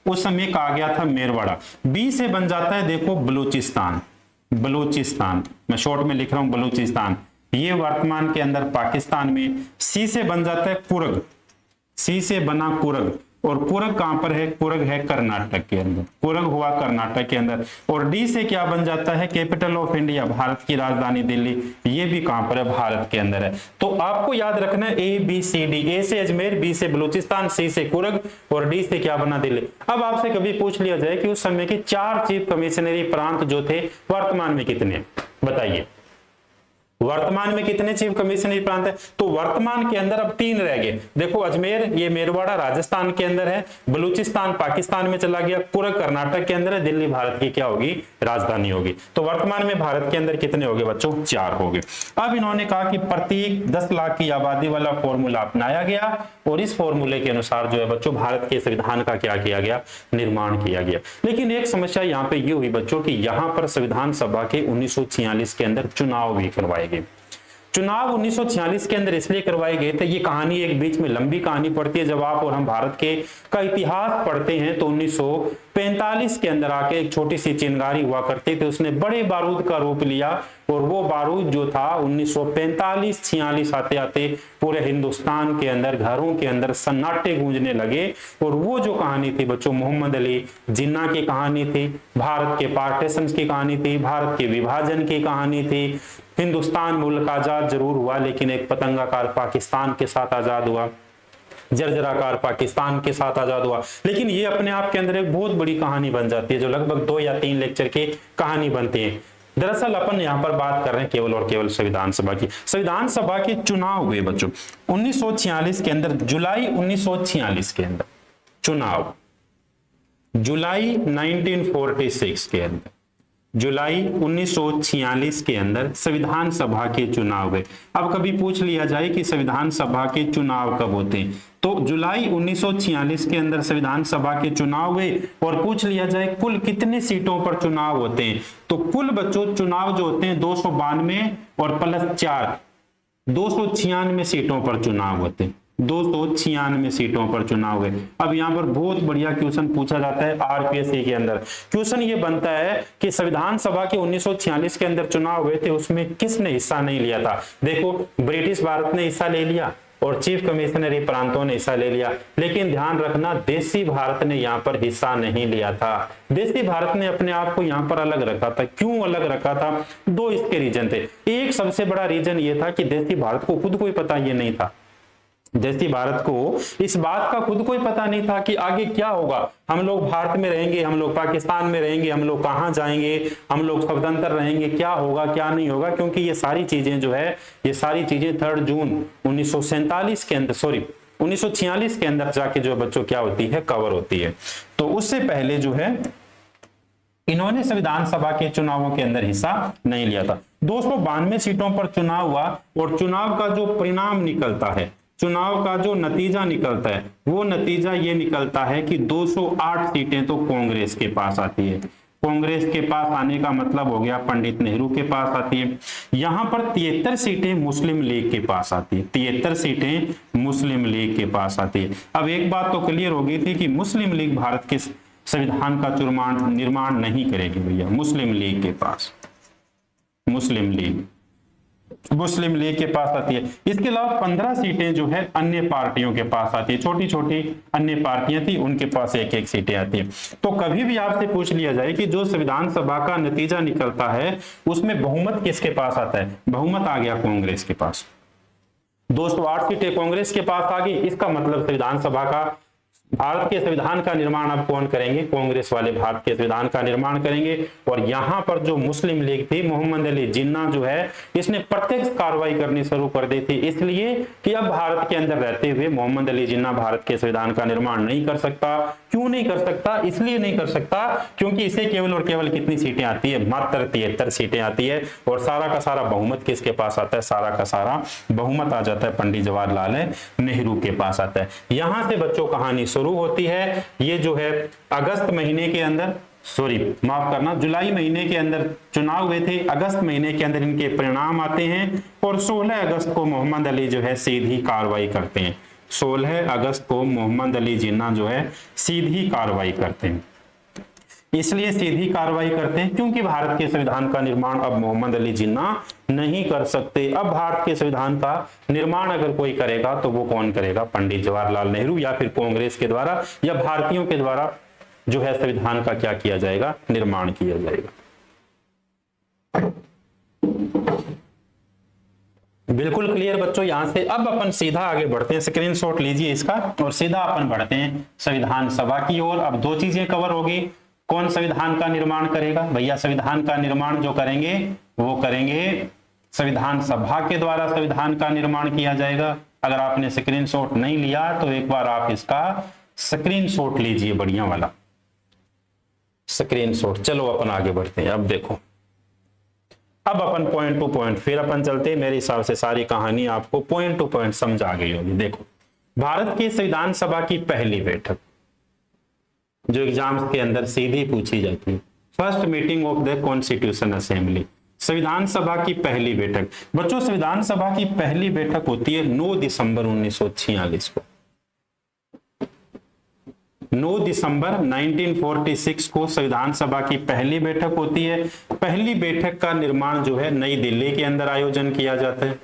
उस समय कहा गया था मेरवाड़ा। बी से बन जाता है देखो बलूचिस्तान, बलूचिस्तान मैं शॉर्ट में लिख रहा हूं बलूचिस्तान, ये वर्तमान के अंदर पाकिस्तान में। सी से बन जाता है कुर्ग, सी से बना कुर्ग, और कुर्ग कहां पर है? कुर्ग है कर्नाटक के अंदर, कुर्ग हुआ कर्नाटक के अंदर। और डी से क्या बन जाता है? कैपिटल ऑफ इंडिया, भारत की राजधानी दिल्ली, ये भी कहां पर है? भारत के अंदर है। तो आपको याद रखना है ए बी सी डी। ए से अजमेर, बी से बलूचिस्तान, सी से कुर्ग और डी से क्या बना? दिल्ली। अब आपसे कभी पूछ लिया जाए कि उस समय के 4 चीफ कमिश्नरी प्रांत जो थे वर्तमान में कितने, बताइए वर्तमान में कितने चीफ कमिश्नरी प्रांत है? तो वर्तमान के अंदर अब 3 रह गए। देखो अजमेर ये मेरवाड़ा राजस्थान के अंदर है, बलूचिस्तान पाकिस्तान में चला गया, कुर्ग कर्नाटक के अंदर है, दिल्ली भारत की क्या होगी? राजधानी होगी। तो वर्तमान में भारत के अंदर कितने हो गए बच्चों? 4 हो गए। अब इन्होंने कहा कि प्रत्येक 10 लाख की आबादी वाला फॉर्मूला अपनाया गया और इस फॉर्मूले के अनुसार जो है बच्चों भारत के संविधान का क्या किया गया? निर्माण किया गया। लेकिन एक समस्या यहाँ पे ये हुई बच्चों की यहाँ पर संविधान सभा के 1946 के अंदर चुनाव भी करवाए गए। चुनाव 1946 के अंदर इसलिए करवाए गए थे, ये कहानी एक बीच में लंबी कहानी पड़ती है। जब आप और हम भारत के का इतिहास पढ़ते हैं तो 1945 के अंदर आके एक छोटी सी चिंगारी हुआ करती थी, उसने बड़े बारूद का रूप लिया और वो बारूद जो था 1945-46 आते आते पूरे हिंदुस्तान के अंदर घरों के अंदर सन्नाटे गूंजने लगे। और वो जो कहानी थी बच्चों मोहम्मद अली जिन्ना की कहानी थी, भारत के पार्टीशन की कहानी थी, भारत के विभाजन की कहानी थी। हिंदुस्तान मुल्क आजाद जरूर हुआ लेकिन एक पतंगाकार पाकिस्तान के साथ आजाद हुआ, जर्जराकार पाकिस्तान के साथ आजाद हुआ। लेकिन ये अपने आप के अंदर एक बहुत बड़ी कहानी बन जाती है जो लगभग 2 या 3 लेक्चर की कहानी बनती है। दरअसल अपन यहाँ पर बात कर रहे हैं केवल और केवल संविधान सभा की। संविधान सभा के चुनाव हुए बच्चों 1946 के अंदर, जुलाई 1946 के अंदर चुनाव, जुलाई 1946 के अंदर, जुलाई 1946 के अंदर संविधान सभा के चुनाव हुए। अब कभी पूछ लिया जाए कि संविधान सभा के चुनाव कब होते हैं, तो जुलाई 1946 के अंदर संविधान सभा के चुनाव हुए। और पूछ लिया जाए कुल कितने सीटों पर चुनाव होते हैं, तो कुल बच्चों चुनाव जो होते हैं 292 और +4 296 सीटों पर चुनाव होते हैं, 296 सीटों पर चुनाव हुए। अब यहाँ पर बहुत बढ़िया क्वेश्चन पूछा जाता है आरपीएससी के अंदर। क्वेश्चन ये बनता है कि संविधान सभा के 1946 के अंदर चुनाव हुए थे, उसमें किसने हिस्सा नहीं लिया था? देखो ब्रिटिश भारत ने हिस्सा ले लिया और चीफ कमिश्नरी प्रांतों ने हिस्सा ले लिया, लेकिन ध्यान रखना देसी भारत ने यहाँ पर हिस्सा नहीं लिया था। देसी भारत ने अपने आप को यहाँ पर अलग रखा था। क्यों अलग रखा था? 2 इसके रीजन थे। एक सबसे बड़ा रीजन ये था कि देसी भारत को खुद को ही पता ये नहीं था, देसी भारत को इस बात का खुद को ही पता नहीं था कि आगे क्या होगा। हम लोग भारत में रहेंगे, हम लोग पाकिस्तान में रहेंगे, हम लोग कहां जाएंगे, हम लोग स्वतंत्र रहेंगे, क्या होगा क्या नहीं होगा, क्योंकि ये सारी चीजें जो है ये सारी चीजें 3 जून 1947 के अंदर 1946 के अंदर जाके जो बच्चों क्या होती है कवर होती है। तो उससे पहले जो है इन्होंने संविधान सभा के चुनावों के अंदर हिस्सा नहीं लिया था। 292 सीटों पर चुनाव हुआ और चुनाव का जो परिणाम निकलता है, चुनाव का जो नतीजा निकलता है वो नतीजा ये निकलता है कि 208 सीटें तो कांग्रेस के पास आती है। कांग्रेस के पास आने का मतलब हो गया पंडित नेहरू के पास आती है। यहां पर 73 सीटें मुस्लिम लीग के पास आती है, 73 सीटें मुस्लिम लीग के पास आती है। अब एक बात तो क्लियर हो गई थी कि मुस्लिम लीग भारत के संविधान का निर्माण नहीं करेगी भैया, मुस्लिम लीग के पास, मुस्लिम लीग मुस्लिम लीग के पास आती है। इसके अलावा 15 सीटें जो है अन्य पार्टियों के पास आती है, छोटी छोटी अन्य पार्टियां थी उनके पास एक एक सीटें आती है। तो कभी भी आपसे पूछ लिया जाए कि जो संविधान सभा का नतीजा निकलता है उसमें बहुमत किसके पास आता है, बहुमत आ गया कांग्रेस के पास। 208 सीटें कांग्रेस के पास आ गई, इसका मतलब संविधान सभा का, भारत के संविधान का निर्माण अब कौन करेंगे, कांग्रेस वाले भारत के संविधान का निर्माण करेंगे। और यहां पर जो मुस्लिम लीग थी, मोहम्मद अली जिन्ना जो है, इसने प्रत्यक्ष कार्रवाई करनी शुरू कर दी थी, इसलिए कि अब भारत के अंदर रहते हुए मोहम्मद अली जिन्ना भारत के संविधान का निर्माण नहीं कर सकता। क्यों नहीं कर सकता, इसलिए नहीं कर सकता क्योंकि इसे केवल और केवल कितनी सीटें आती है, मात्र 73 सीटें आती है। और सारा का सारा बहुमत किसके पास आता है, सारा का सारा बहुमत आ जाता है पंडित जवाहरलाल नेहरू के पास आता है। यहां से बच्चों कहानी शुरू होती है। ये जो है अगस्त महीने के अंदर, सॉरी माफ करना, जुलाई महीने के अंदर चुनाव हुए थे, अगस्त महीने के अंदर इनके परिणाम आते हैं और 16 अगस्त को मोहम्मद अली जो है सीधी कार्रवाई करते हैं। 16 अगस्त को मोहम्मद अली जिन्ना जो है सीधी कार्रवाई करते हैं। इसलिए सीधी कार्रवाई करते हैं क्योंकि भारत के संविधान का निर्माण अब मोहम्मद अली जिन्ना नहीं कर सकते। अब भारत के संविधान का निर्माण अगर कोई करेगा तो वो कौन करेगा, पंडित जवाहरलाल नेहरू, या फिर कांग्रेस के द्वारा या भारतीयों के द्वारा जो है संविधान का क्या किया जाएगा, निर्माण किया जाएगा। बिल्कुल क्लियर बच्चों। यहां से अब अपन सीधा आगे बढ़ते हैं, स्क्रीनशॉट लीजिए इसका और सीधा अपन बढ़ते हैं संविधान सभा की ओर। अब दो चीजें कवर होगी, कौन संविधान का निर्माण करेगा, भैया संविधान का निर्माण जो करेंगे वो करेंगे संविधान सभा के द्वारा संविधान का निर्माण किया जाएगा। अगर आपने स्क्रीनशॉट नहीं लिया तो एक बार आप इसका स्क्रीनशॉट लीजिए, बढ़िया वाला स्क्रीनशॉट। चलो अपन आगे बढ़ते हैं। अब देखो, अब अपन पॉइंट टू पॉइंट फिर अपन चलते हैं। मेरे हिसाब से सारी कहानी आपको पॉइंट टू पॉइंट समझ आ गई होगी। देखो, भारत की संविधान सभा की पहली बैठक जो एग्जाम्स के अंदर सीधी पूछी जाती है, first meeting of the constitution assembly, संविधान सभा की पहली बैठक। बच्चों संविधान सभा की पहली बैठक होती है 9 दिसंबर 1946 को। 9 दिसंबर 1946 को संविधान सभा की पहली बैठक होती है। पहली बैठक का निर्माण जो है नई दिल्ली के अंदर आयोजन किया जाता है।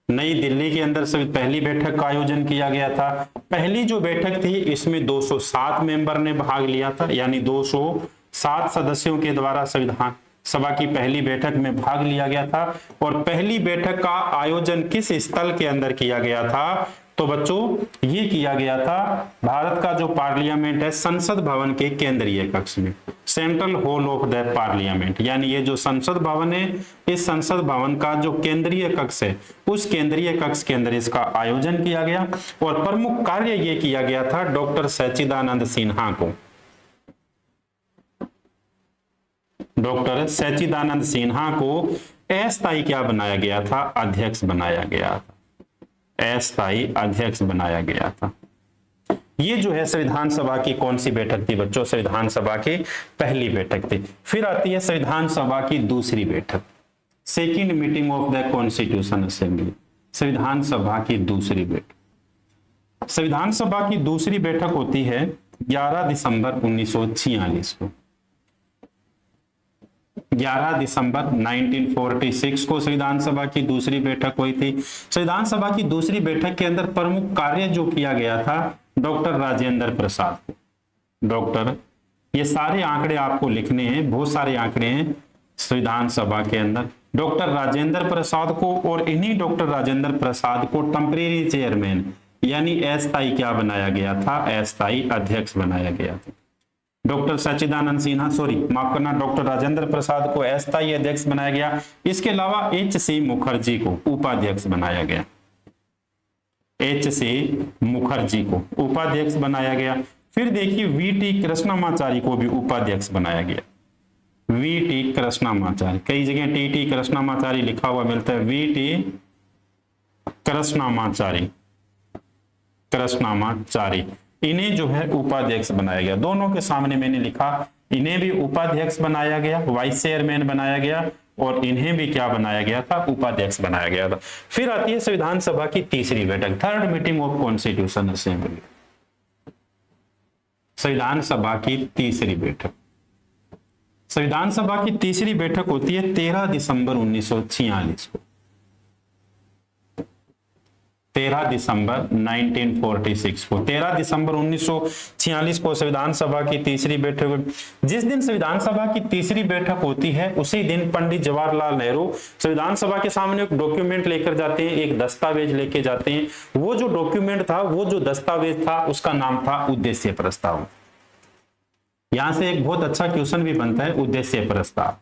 नई दिल्ली के अंदर पहली बैठक का आयोजन किया गया था। पहली जो बैठक थी इसमें 207 मेंबर ने भाग लिया था, यानी 207 सदस्यों के द्वारा संविधान सभा की पहली बैठक में भाग लिया गया था। और पहली बैठक का आयोजन किस स्थल के अंदर किया गया था, तो बच्चों ये किया गया था भारत का जो पार्लियामेंट है संसद भवन के केंद्रीय कक्ष में, central hall of the parliament. यानी ये जो संसद भवन है, इस संसद भवन का जो केंद्रीय कक्ष है, उस केंद्रीय कक्ष के अंदर इसका आयोजन किया गया। और प्रमुख कार्य ये किया गया था डॉक्टर सच्चिदानंद सिन्हा को, डॉक्टर सच्चिदानंद सिन्हा को अस्थायी क्या बनाया गया था, अध्यक्ष बनाया गया था, अस्थायी अध्यक्ष बनाया गया था। ये जो है संविधान सभा की कौन सी बैठक थी बच्चों, संविधान सभा की पहली बैठक थी। फिर आती है संविधान सभा की दूसरी बैठक, second meeting of the constitution assembly, संविधान सभा की दूसरी बैठक। संविधान सभा की दूसरी बैठक होती है 11 दिसंबर 1946 को। 11 दिसंबर 1946 को संविधान सभा की दूसरी बैठक हुई थी। संविधान सभा की दूसरी बैठक के अंदर प्रमुख कार्य जो किया गया था डॉक्टर राजेंद्र प्रसाद को, डॉक्टर, ये सारे आंकड़े आपको लिखने हैं, बहुत सारे आंकड़े हैं संविधान सभा के अंदर, डॉक्टर राजेंद्र प्रसाद को। और इन्हीं डॉक्टर राजेंद्र प्रसाद को टेम्परेरी चेयरमैन यानी अस्थायी क्या बनाया गया था, अस्थायी अध्यक्ष बनाया गया था। डॉक्टर सच्चिदानंद सिन्हा, सॉरी माफ करना, डॉक्टर राजेंद्र प्रसाद को अस्थायी अध्यक्ष बनाया गया। इसके अलावा एच.सी. मुखर्जी को उपाध्यक्ष बनाया गया, एच.सी. मुखर्जी को उपाध्यक्ष बनाया गया। फिर देखिए वी.टी. कृष्णमाचारी को भी उपाध्यक्ष बनाया गया, वी.टी. कृष्णमाचारी, कई जगह टी.टी. कृष्णमाचारी लिखा हुआ मिलता है, वी.टी. कृष्णमाचारी, कृष्णमाचारी, इन्हें जो है उपाध्यक्ष बनाया गया। दोनों के सामने मैंने लिखा, इन्हें भी उपाध्यक्ष बनाया गया, वाइस चेयरमैन बनाया गया, और इन्हें भी क्या बनाया गया था, उपाध्यक्ष बनाया गया था। फिर आती है संविधान सभा की तीसरी बैठक, third meeting of constitution assembly, संविधान सभा की तीसरी बैठक। संविधान सभा की तीसरी बैठक होती है 13 दिसंबर 1946 को। 13 दिसंबर 1946 को, 13 दिसंबर 1946 को संविधान सभा की तीसरी बैठक। जिस दिन संविधान सभा की तीसरी बैठक होती है उसी दिन पंडित जवाहरलाल नेहरू संविधान सभा के सामने एक डॉक्यूमेंट लेकर जाते हैं, एक दस्तावेज लेके जाते हैं। वो जो डॉक्यूमेंट था, वो जो दस्तावेज था, उसका नाम था उद्देश्य प्रस्ताव। यहां से एक बहुत अच्छा क्वेश्चन भी बनता है, उद्देश्य प्रस्ताव।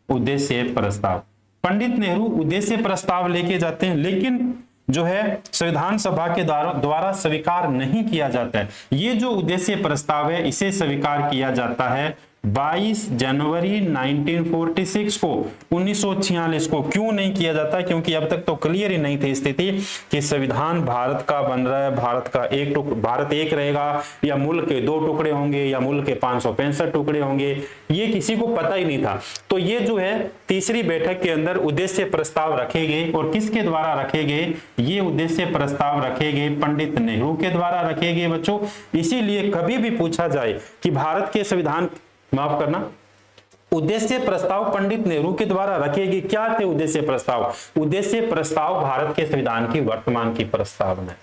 उद्देश्य प्रस्ताव, पंडित नेहरू उद्देश्य प्रस्ताव लेके जाते हैं, लेकिन जो है संविधान सभा के द्वारा स्वीकार नहीं किया जाता है। ये जो उद्देश्य प्रस्ताव है, इसे स्वीकार किया जाता है 22 जनवरी 1946 को, 1946 को। क्यों नहीं किया जाता? क्योंकि अब तक तो क्लियर ही नहीं थी स्थिति कि संविधान भारत का बन रहा है, भारत का भारत एक रहेगा या मुल्क के 2 टुकड़े होंगे या मुल्क के 565 टुकड़े होंगे, ये किसी को पता ही नहीं था। तो ये जो है तीसरी बैठक के अंदर उद्देश्य प्रस्ताव रखे गए, और किसके द्वारा रखे गए? ये उद्देश्य प्रस्ताव रखे गए पंडित नेहरू के द्वारा रखे गए बच्चों। इसीलिए कभी भी पूछा जाए कि भारत के संविधान, माफ करना, उद्देश्य प्रस्ताव पंडित नेहरू के द्वारा रखे गए, क्या थे उद्देश्य प्रस्ताव? उद्देश्य प्रस्ताव भारत के संविधान की वर्तमान की प्रस्तावना।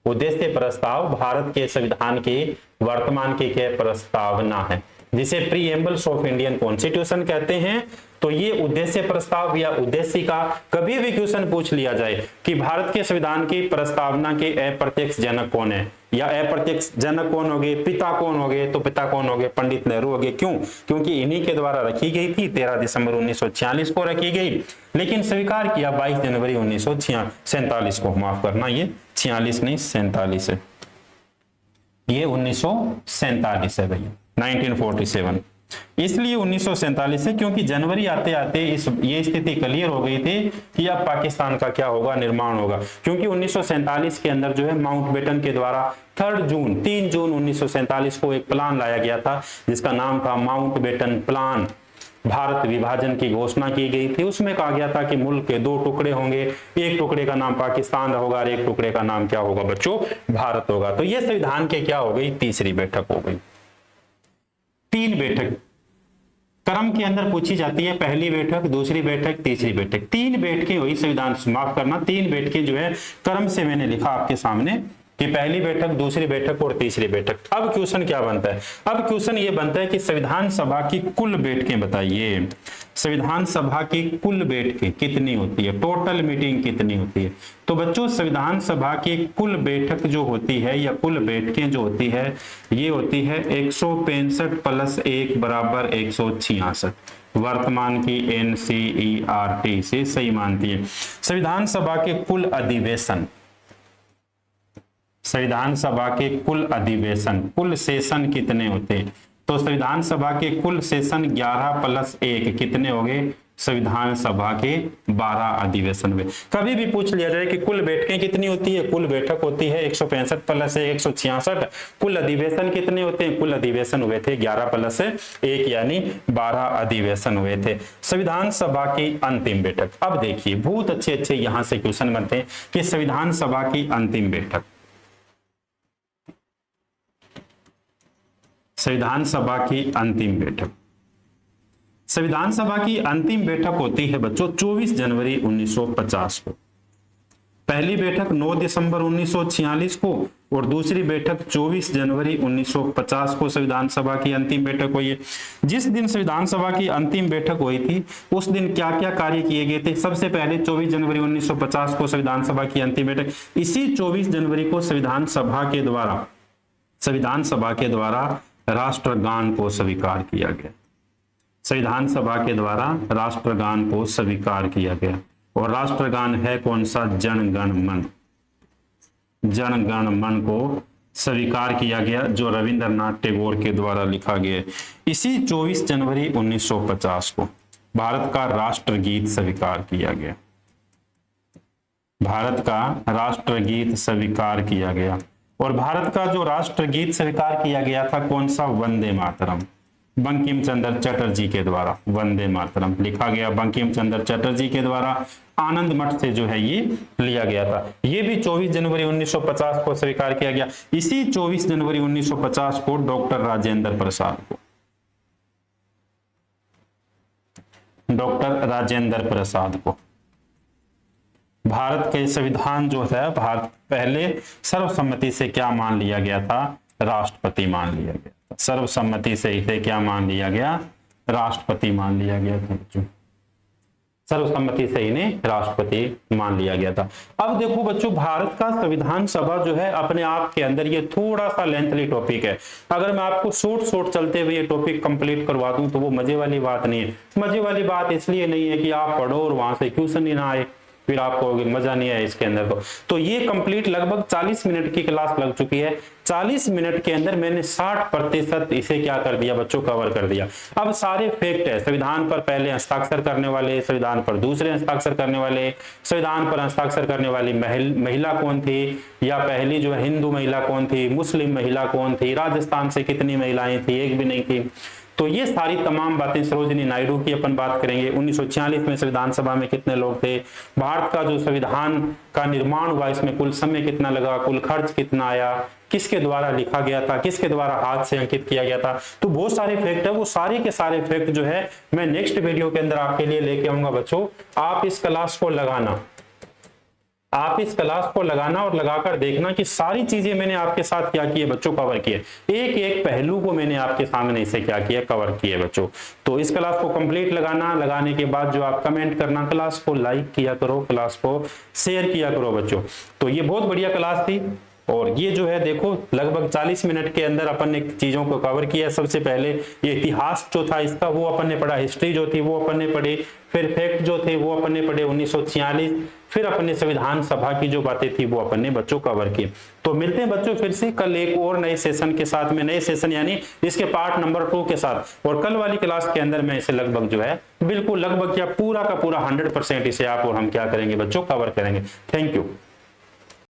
उद्देश्य प्रस्ताव भारत के संविधान की वर्तमान की क्या प्रस्तावना है, जिसे प्रीएम्बल्स ऑफ इंडियन कॉन्स्टिट्यूशन कहते हैं। तो ये उद्देश्य प्रस्ताव या उद्देश्य का कभी भी क्वेश्चन पूछ लिया जाए कि भारत के संविधान की प्रस्तावना के अप्रत्यक्ष जनक कौन है या अप्रत्यक्ष जनक कौन हो गए, पिता कौन हो गए, तो पिता कौन हो गए? पंडित नेहरू हो गए। क्यों? क्योंकि इन्हीं के द्वारा रखी गई थी, 13 दिसंबर 1946 को रखी गई, लेकिन स्वीकार किया 22 जनवरी 1947 को। माफ करना, ये 46 नहीं 47 है, ये 1947 है भैया, 1947। इसलिए 1947 है क्योंकि जनवरी आते आते ये स्थिति क्लियर हो गई थी कि अब पाकिस्तान का क्या होगा, निर्माण होगा। क्योंकि 1947 के अंदर जो है माउंटबेटन के द्वारा 3 जून 1947 को एक प्लान लाया गया था, जिसका नाम था माउंटबेटन प्लान। भारत विभाजन की घोषणा की गई थी। उसमें कहा गया था कि मुल्क के 2 टुकड़े होंगे, एक टुकड़े का नाम पाकिस्तान होगा और एक टुकड़े का नाम क्या होगा बच्चों? भारत होगा। तो ये संविधान के क्या हो गई? तीसरी बैठक हो गई। 3 बैठक क्रम के अंदर पूछी जाती है, पहली बैठक, दूसरी बैठक, तीसरी बैठक। 3 बैठकें हुई संविधान, माफ करना 3 बैठकें जो है क्रम से मैंने लिखा आपके सामने कि पहली बैठक, दूसरी बैठक और तीसरी बैठक। अब क्वेश्चन क्या बनता है? अब क्वेश्चन ये बनता है कि संविधान सभा की कुल बैठकें बताइए। संविधान सभा की कुल बैठकें कितनी होती है, टोटल मीटिंग कितनी होती है? तो बच्चों संविधान सभा की कुल बैठक जो होती है या कुल बैठकें जो होती है, ये होती है 165 + 1 = 166। वर्तमान की NCERT से सही मानती है। संविधान सभा के कुल अधिवेशन, संविधान सभा के कुल अधिवेशन, कुल सेशन कितने होते हैं? तो संविधान सभा के कुल सेशन 11 + 1 कितने हो गए? संविधान सभा के 12 अधिवेशन हुए। कभी भी पूछ लिया जाए कि कुल बैठकें कितनी होती है, कुल बैठक होती है 165 + 1 166। कुल अधिवेशन कितने होते हैं? कुल अधिवेशन हुए थे 11 + 1 यानी 12 अधिवेशन हुए थे। संविधान सभा की अंतिम बैठक, अब देखिए बहुत अच्छे यहां से क्वेश्चन बनते हैं कि संविधान सभा की अंतिम बैठक, संविधान सभा की अंतिम बैठक, संविधान सभा की अंतिम बैठक होती है बच्चों 24 जनवरी 1950 को। पहली बैठक 9 दिसंबर 1946 को और दूसरी बैठक 24 जनवरी 1950 को संविधान सभा की अंतिम बैठक हुई है। जिस दिन संविधान सभा की अंतिम बैठक हुई थी उस दिन क्या क्या कार्य किए गए थे? सबसे पहले 24 जनवरी 1950 को संविधान सभा की अंतिम बैठक, इसी 24 जनवरी को संविधान सभा के द्वारा राष्ट्रगान को स्वीकार किया गया। संविधान सभा के द्वारा राष्ट्रगान को स्वीकार किया गया, और राष्ट्रगान है कौन सा? जन गण मन। जन गण मन को स्वीकार किया गया, जो रविंद्रनाथ टैगोर के द्वारा लिखा गया। इसी 24 जनवरी 1950 को भारत का राष्ट्रगीत स्वीकार किया गया। भारत का राष्ट्रगीत स्वीकार किया गया, और भारत का जो राष्ट्रगीत स्वीकार किया गया था कौन सा? वंदे मातरम, बंकिम चंद्र चटर्जी के द्वारा वंदे मातरम लिखा गया। बंकिम चंद्र चटर्जी के द्वारा आनंद मठ से जो है ये लिया गया था। ये भी 24 जनवरी 1950 को स्वीकार किया गया। इसी 24 जनवरी 1950 को डॉक्टर राजेंद्र प्रसाद को डॉक्टर राजेंद्र प्रसाद को। भारत के संविधान जो है, भारत पहले सर्वसम्मति से क्या मान लिया गया था? राष्ट्रपति मान लिया गया था। सर्वसम्मति से इसे क्या मान लिया गया? राष्ट्रपति मान लिया गया था बच्चों। सर्वसम्मति से इन्हें राष्ट्रपति मान लिया गया था। अब देखो बच्चों, भारत का संविधान सभा जो है अपने आप के अंदर ये थोड़ा सा लेंथली टॉपिक है। अगर मैं आपको शॉर्ट चलते हुए ये टॉपिक कंप्लीट करवा दूं तो वो मजे वाली बात नहीं है। मजे वाली बात इसलिए नहीं है कि आप पढ़ो और वहां से क्वेश्चन ही ना आए, फिर आपको मजा नहीं आया इसके अंदर। तो ये कंप्लीट लगभग 40 मिनट की क्लास लग चुकी है। 40 मिनट के अंदर मैंने 60% इसे क्या कर दिया बच्चों? कवर कर दिया। अब सारे फैक्ट है, संविधान पर पहले हस्ताक्षर करने वाले, संविधान पर दूसरे हस्ताक्षर करने वाले, संविधान पर हस्ताक्षर करने वाली महिला कौन थी, या पहली जो है हिंदू महिला कौन थी, मुस्लिम महिला कौन थी, राजस्थान से कितनी महिलाएं थी, एक भी नहीं थी। तो ये सारी तमाम बातें, सरोजिनी नायडू की अपन बात करेंगे, 1946 में संविधान सभा में कितने लोग थे, भारत का जो संविधान का निर्माण हुआ इसमें कुल समय कितना लगा, कुल खर्च कितना आया, किसके द्वारा लिखा गया था, किसके द्वारा हाथ से अंकित किया गया था। तो बहुत सारे फैक्ट है, वो सारे के सारे फैक्ट जो है मैं नेक्स्ट वीडियो के अंदर आपके लिए लेके आऊंगा बच्चों। आप इस क्लास को लगाना, आप इस क्लास को लगाना और लगाकर देखना कि सारी चीजें मैंने आपके साथ क्या किए बच्चों? कवर किए। एक एक पहलू को मैंने आपके सामने इसे क्या किया? कवर किए बच्चों। तो इस क्लास को कंप्लीट लगाना, लगाने के बाद जो आप कमेंट करना, क्लास को लाइक किया करो, क्लास को शेयर किया करो बच्चों। तो ये बहुत बढ़िया क्लास थी और ये जो है देखो लगभग 40 मिनट के अंदर अपन ने चीजों को कवर किया। सबसे पहले ये इतिहास जो था इसका वो अपन ने पढ़ा, हिस्ट्री जो थी वो अपन ने पढ़ी, फिर फैक्ट जो थे वो अपन ने पढ़े 1946, फिर अपन ने संविधान सभा की जो बातें थी वो अपन ने बच्चों कवर की। तो मिलते हैं बच्चों फिर से कल एक और नए सेशन के साथ में, नए सेशन यानी इसके पार्ट नंबर 2 के साथ। और कल वाली क्लास के अंदर मैं इसे लगभग जो है बिल्कुल लगभग क्या पूरा का पूरा 100% इसे आप और हम क्या करेंगे बच्चों? कवर करेंगे। Thank you.